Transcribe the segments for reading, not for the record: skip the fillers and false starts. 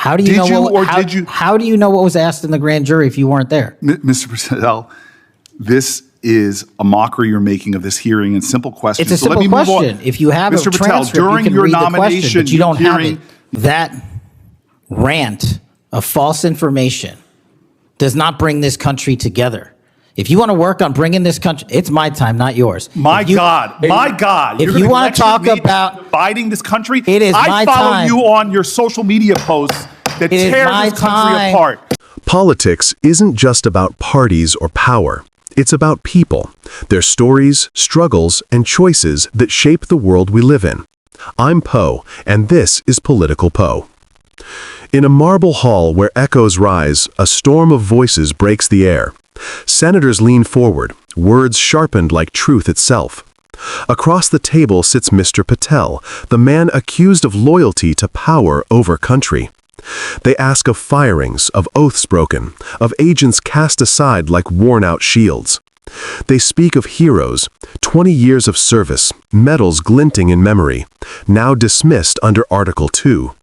How do you know how do you know what was asked in the grand jury if you weren't there? Mr. Patel, this is a mockery you're making of this hearing and simple questions. It's a simple question. If you have Mr. a Patel, transcript, during you can your read the nomination, question, but you don't have hearing, it. That rant of false information does not bring this country together. If you want to work on bringing this country, it's my time, not yours. My God. If you want to talk about dividing this country, it is I follow you on your social media posts that tear this country apart. Politics isn't just about parties or power. It's about people, their stories, struggles, and choices that shape the world we live in. I'm Poe, and this is Political Poe. In a marble hall where echoes rise, a storm of voices breaks the air. Senators lean forward, words sharpened like truth itself. Across the table sits Mr. Patel, the man accused of loyalty to power over country. They ask of firings, of oaths broken, of agents cast aside like worn-out shields. They speak of heroes, 20 years of service, medals glinting in memory, now dismissed under Article 2.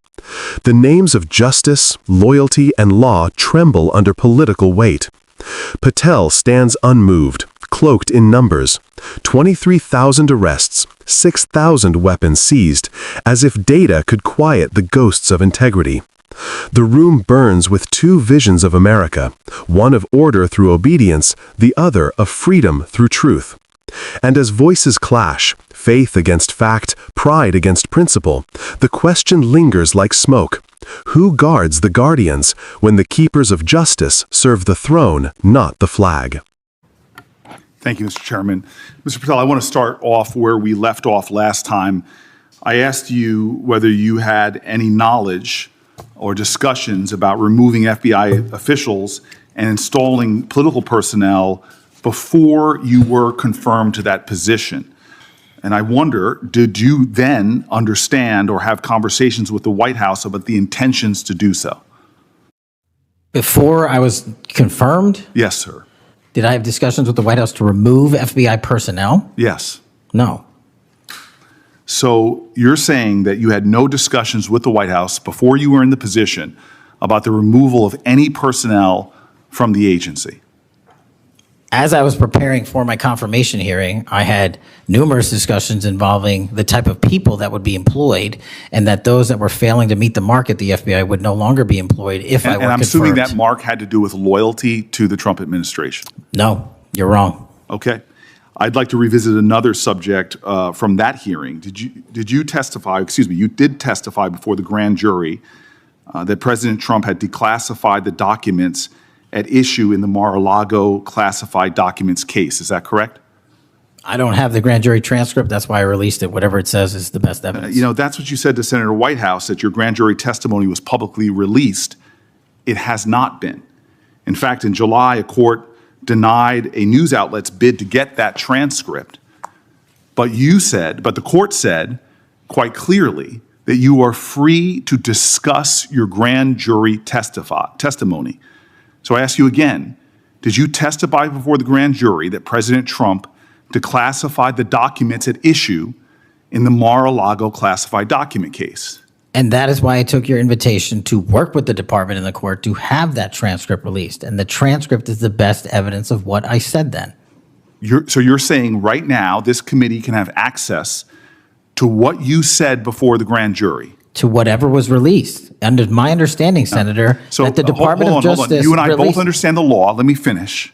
The names of justice, loyalty, and law tremble under political weight. Patel stands unmoved, cloaked in numbers. 23,000 arrests, 6,000 weapons seized, as if data could quiet the ghosts of integrity. The room burns with two visions of America, one of order through obedience, the other of freedom through truth. And as voices clash, faith against fact, pride against principle, the question lingers like smoke. Who guards the guardians when the keepers of justice serve the throne, not the flag? Thank you, Mr. Chairman. Mr. Patel, I want to start off where we left off last time. I asked you whether you had any knowledge or discussions about removing FBI officials and installing political personnel before you were confirmed to that position. And I wonder, did you then understand or have conversations with the White House about the intentions to do so? Before I was confirmed? Yes, sir. Did I have discussions with the White House to remove FBI personnel? Yes. No. So you're saying that you had no discussions with the White House before you were in the position about the removal of any personnel from the agency? As I was preparing for my confirmation hearing, I had numerous discussions involving the type of people that would be employed, and that those that were failing to meet the mark at the FBI would no longer be employed if I were confirmed. And I'm assuming that mark had to do with loyalty to the Trump administration. No, you're wrong. Okay. I'd like to revisit another subject from that hearing. Did you testify, you did testify before the grand jury that President Trump had declassified the documents at issue in the Mar-a-Lago classified documents case. Is that correct? I don't have the grand jury transcript. That's why I released it. Whatever it says is the best evidence. That's what you said to Senator Whitehouse, that your grand jury testimony was publicly released. It has not been. In fact, in July, a court denied a news outlet's bid to get that transcript. But the court said quite clearly that you are free to discuss your grand jury testimony. So I ask you again, did you testify before the grand jury that President Trump declassified the documents at issue in the Mar-a-Lago classified document case? And that is why I took your invitation to work with the department and the court to have that transcript released. And the transcript is the best evidence of what I said then. So you're saying right now this committee can have access to what you said before the grand jury? To whatever was released. Under my understanding, Senator, that the Department of Justice You and I both understand the law. Let me finish.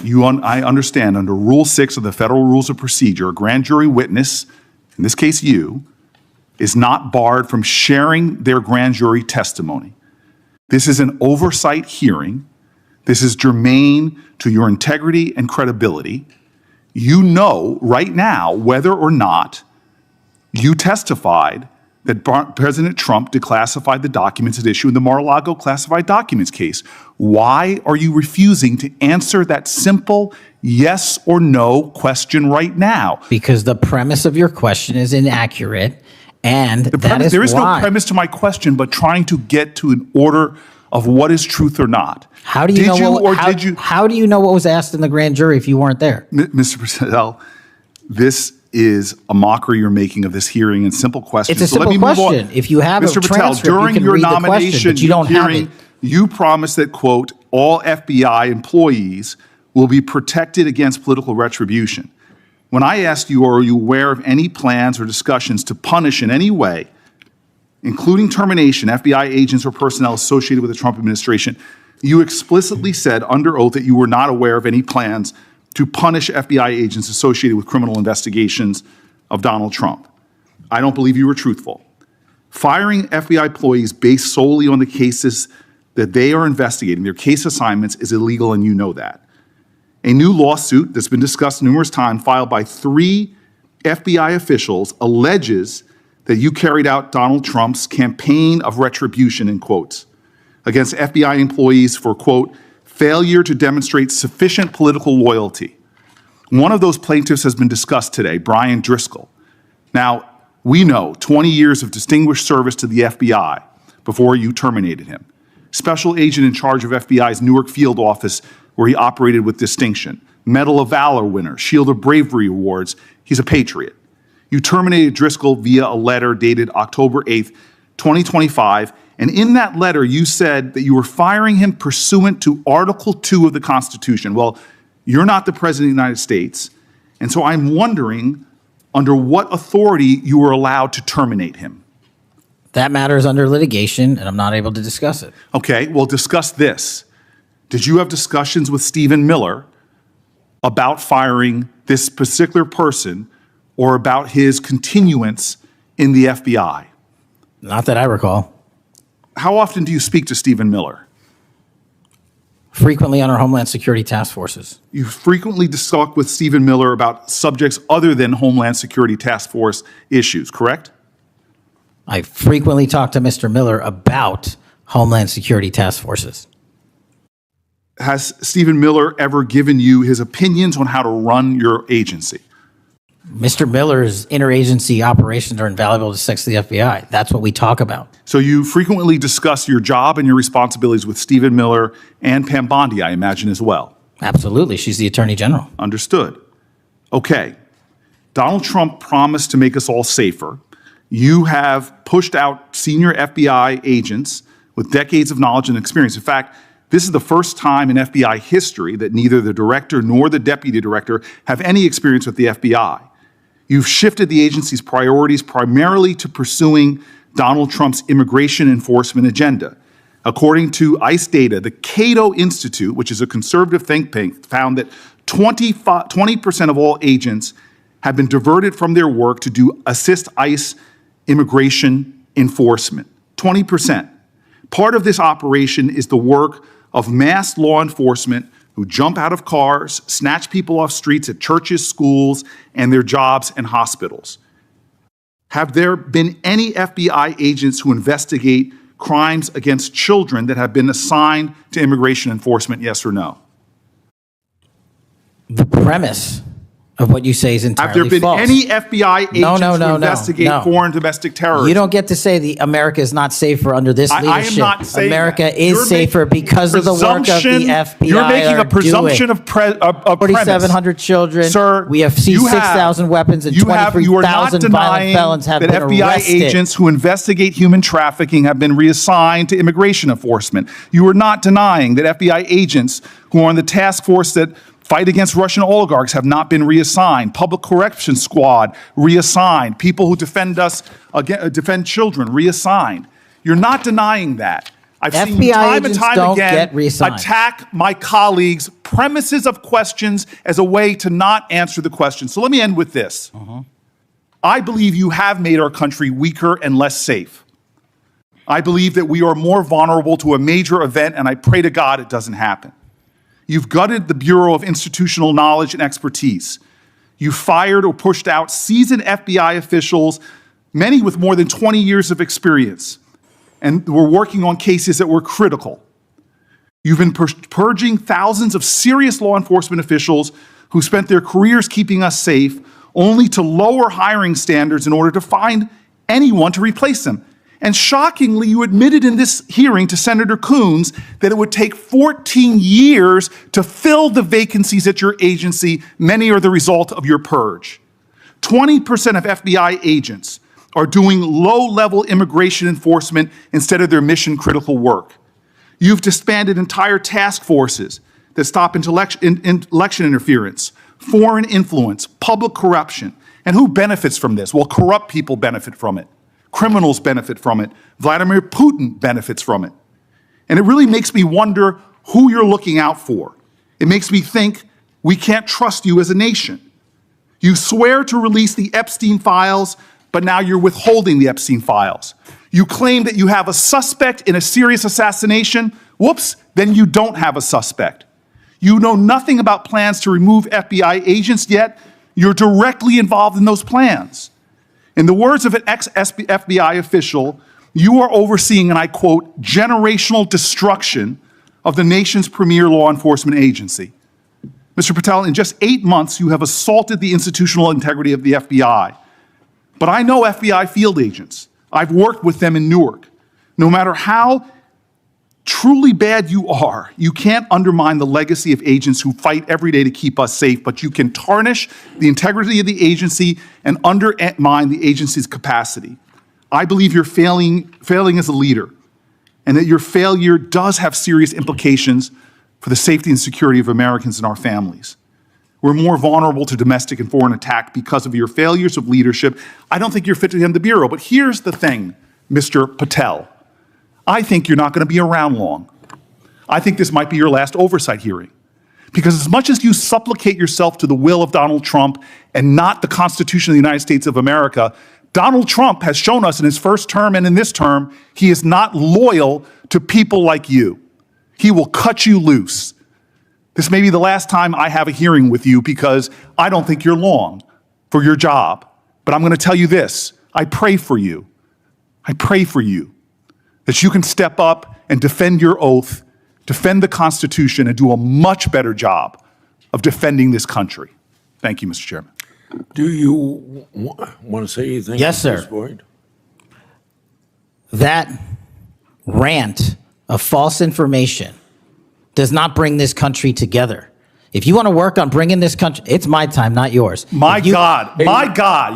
I understand under Rule 6 of the Federal Rules of Procedure, a grand jury witness, in this case you, is not barred from sharing their grand jury testimony. This is an oversight hearing. This is germane to your integrity and credibility. You know right now whether or not you testified that President Trump declassified the documents at issue in the Mar-a-Lago classified documents case. Why are you refusing to answer that simple yes or no question right now? Because the premise of your question is inaccurate, and there is no premise to my question, but trying to get to an order of what is truth or not. How do you know what was asked in the grand jury if you weren't there? Mr. Patel, this is a mockery you're making of this hearing and simple questions. It's a So let simple me move on. question. If you have Mr. a Patel, transcript, during you can your read the question, nomination but you don't have hearing, it. you promised that, quote, all FBI employees will be protected against political retribution. When I asked you, are you aware of any plans or discussions to punish in any way, including termination, FBI agents or personnel associated with the Trump administration, you explicitly said under oath that you were not aware of any plans to punish FBI agents associated with criminal investigations of Donald Trump. I don't believe you were truthful. Firing FBI employees based solely on the cases that they are investigating, their case assignments, is illegal, and you know that. A new lawsuit that's been discussed numerous times, filed by 3 FBI officials, alleges that you carried out Donald Trump's campaign of retribution, in quotes, against FBI employees for, quote, failure to demonstrate sufficient political loyalty. One of those plaintiffs has been discussed today, Brian Driscoll. Now, we know 20 years of distinguished service to the FBI before you terminated him. Special agent in charge of FBI's Newark field office, where he operated with distinction. Medal of Valor winner, Shield of Bravery awards. He's a patriot. You terminated Driscoll via a letter dated October 8th, 2025, and in that letter you said that you were firing him pursuant to Article 2 of the Constitution. Well, you're not the President of the United States, and so I'm wondering under what authority you were allowed to terminate him. That matter is under litigation, and I'm not able to discuss it. Okay, well, discuss this. Did you have discussions with Stephen Miller about firing this particular person or about his continuance in the FBI? Not that I recall. How often do you speak to Stephen Miller? Frequently on our Homeland Security task forces. You frequently talk with Stephen Miller about subjects other than Homeland Security task force issues, correct? I frequently talk to Mr. Miller about Homeland Security task forces. Has Stephen Miller ever given you his opinions on how to run your agency? Mr. Miller's interagency operations are invaluable to success of the FBI. That's what we talk about. So you frequently discuss your job and your responsibilities with Stephen Miller and Pam Bondi, I imagine, as well. Absolutely. She's the Attorney General. Understood. Okay. Donald Trump promised to make us all safer. You have pushed out senior FBI agents with decades of knowledge and experience. In fact, this is the first time in FBI history that neither the director nor the deputy director have any experience with the FBI. You've shifted the agency's priorities primarily to pursuing Donald Trump's immigration enforcement agenda. According to ICE data, the Cato Institute, which is a conservative think tank, found that 20% of all agents have been diverted from their work to assist ICE immigration enforcement. 20%. Part of this operation is the work of mass law enforcement who jump out of cars, snatch people off streets at churches, schools, and their jobs and hospitals. Have there been any FBI agents who investigate crimes against children that have been assigned to immigration enforcement, yes or no? The premise of what you say is entirely false. Have there been any FBI agents who investigate foreign domestic terrorism? You don't get to say America is not safer under this leadership. I am not saying America that. is safer because of the work of the FBI. You're making a presumption of premise. 4,700 children. Sir, we have seized 6,000 weapons and 23,000 violent felons have been arrested. That FBI agents who investigate human trafficking have been reassigned to immigration enforcement. You are not denying that FBI agents who are on the task force that fight against Russian oligarchs have not been reassigned. Public Corrections Squad reassigned. People who defend children reassigned. You're not denying that. I've seen you time and time again attack my colleagues' premises of questions as a way to not answer the question. So let me end with this. I believe you have made our country weaker and less safe. I believe that we are more vulnerable to a major event, and I pray to God it doesn't happen. You've gutted the Bureau of Institutional Knowledge and Expertise. You fired or pushed out seasoned FBI officials, many with more than 20 years of experience, and were working on cases that were critical. You've been purging thousands of serious law enforcement officials who spent their careers keeping us safe, only to lower hiring standards in order to find anyone to replace them. And shockingly, you admitted in this hearing to Senator Coons that it would take 14 years to fill the vacancies at your agency. Many are the result of your purge. 20% of FBI agents are doing low-level immigration enforcement instead of their mission-critical work. You've disbanded entire task forces that stop election interference, foreign influence, public corruption. And who benefits from this? Well, corrupt people benefit from it. Criminals benefit from it. Vladimir Putin benefits from it. And it really makes me wonder who you're looking out for. It makes me think we can't trust you as a nation. You swear to release the Epstein files, but now you're withholding the Epstein files. You claim that you have a suspect in a serious assassination. Whoops, then you don't have a suspect. You know nothing about plans to remove FBI agents, yet you're directly involved in those plans. In the words of an ex-FBI official, you are overseeing, and I quote, generational destruction of the nation's premier law enforcement agency. Mr. Patel, in just 8 months, you have assaulted the institutional integrity of the FBI. But I know FBI field agents. I've worked with them in Newark. No matter how truly bad you are, you can't undermine the legacy of agents who fight every day to keep us safe, but you can tarnish the integrity of the agency and undermine the agency's capacity. I believe you're failing as a leader, and that your failure does have serious implications for the safety and security of Americans and our families. We're more vulnerable to domestic and foreign attack because of your failures of leadership. I don't think you're fit to hand the bureau, but here's the thing, Mr. Patel. I think you're not going to be around long. I think this might be your last oversight hearing. Because as much as you supplicate yourself to the will of Donald Trump and not the Constitution of the United States of America, Donald Trump has shown us in his first term and in this term, he is not loyal to people like you. He will cut you loose. This may be the last time I have a hearing with you because I don't think you're long for your job. But I'm going to tell you this. I pray for you. I pray for you that you can step up and defend your oath, defend the Constitution, and do a much better job of defending this country. Thank you, Mr. Chairman. Do you want to say anything? Yes, sir. At this point? That rant of false information does not bring this country together. If you want to work on bringing this country, it's my time, not yours. My God.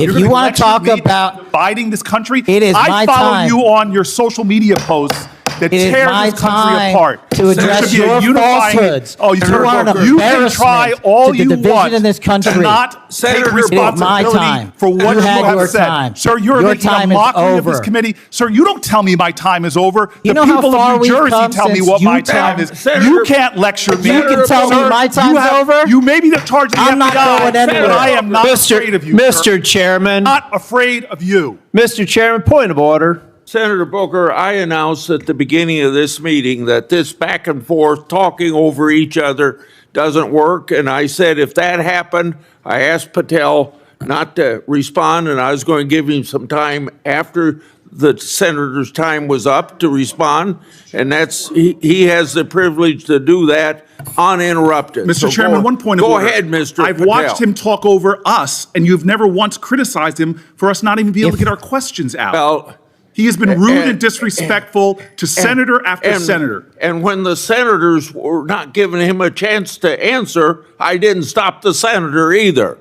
If you want to talk about dividing this country, it is my I follow time. you on your social media posts that It is tear my this country time apart. to address There should be a your unifying- falsehoods. Oh, You are an you can embarrassment try all to the you division want in this country. to not Senator, take it is my responsibility time. for what You you had have your said. time. Sir, you're Your making time a is mockery of this over. committee. Sir, you don't tell me my time is over. You The know how people far of New we've Jersey come tell me since what my you time is. Senator- You can't lecture me. You can tell me Sir, my time's you have- over? You may be the charge of the I'm not FBI, going anywhere. but I am not afraid of you, sir. Mr. Chairman, Not afraid of you. Mr. Chairman, point of order. Senator Booker, I announced at the beginning of this meeting that this back and forth, talking over each other, doesn't work. And I said if that happened, I asked Patel not to respond, and I was going to give him some time after the senator's time was up to respond. And he has the privilege to do that uninterrupted. Mr. So Chairman, one point of go order. ahead, Mr. I've Patel. watched him talk over us, and you've never once criticized him for us not even being able to get our questions out. Well, He has been rude and disrespectful to senator after senator. And when the senators were not giving him a chance to answer, I didn't stop the senator either.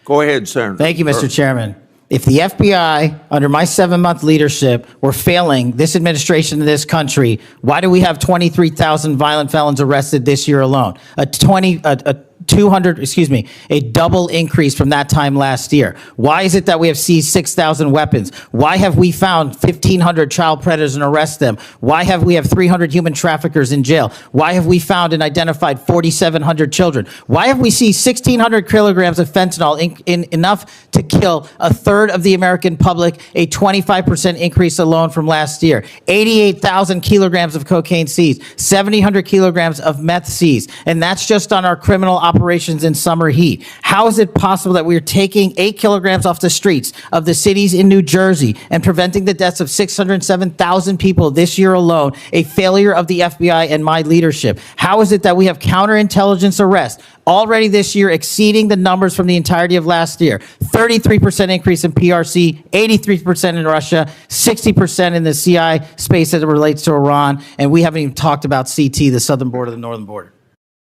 Go ahead, Senator. Thank you, Mr. Chairman. If the FBI, under my 7-month leadership, were failing this administration in this country, why do we have 23,000 violent felons arrested this year alone? A double increase from that time last year. Why is it that we have seized 6,000 weapons? Why have we found 1,500 child predators and arrested them? Why have we have 300 human traffickers in jail? Why have we found and identified 4,700 children? Why have we seized 1,600 kilograms of fentanyl, enough to kill a third of the American public, a 25% increase alone from last year? 88,000 kilograms of cocaine seized, 7,000 kilograms of meth seized, and that's just on our criminal operations in summer heat. How is it possible that we're taking 8 kilograms off the streets of the cities in New Jersey and preventing the deaths of 607,000 people this year alone, a failure of the FBI and my leadership? How is it that we have counterintelligence arrests already this year exceeding the numbers from the entirety of last year? 33% increase in PRC, 83% in Russia, 60% in the CI space as it relates to Iran, and we haven't even talked about CT, the southern border, the northern border.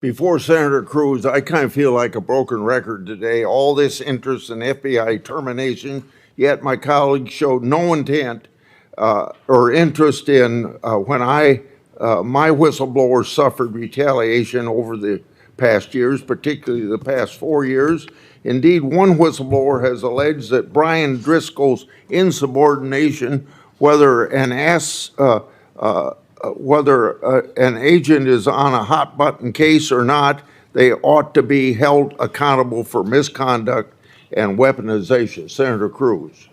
Before Senator Cruz, I kind of feel like a broken record today. All this interest in FBI termination, yet my colleagues showed no intent or interest in when my whistleblowers suffered retaliation over the past years, particularly the past 4 years. Indeed, one whistleblower has alleged that Brian Driscoll's insubordination, whether an agent is on a hot button case or not, they ought to be held accountable for misconduct and weaponization. Senator Cruz.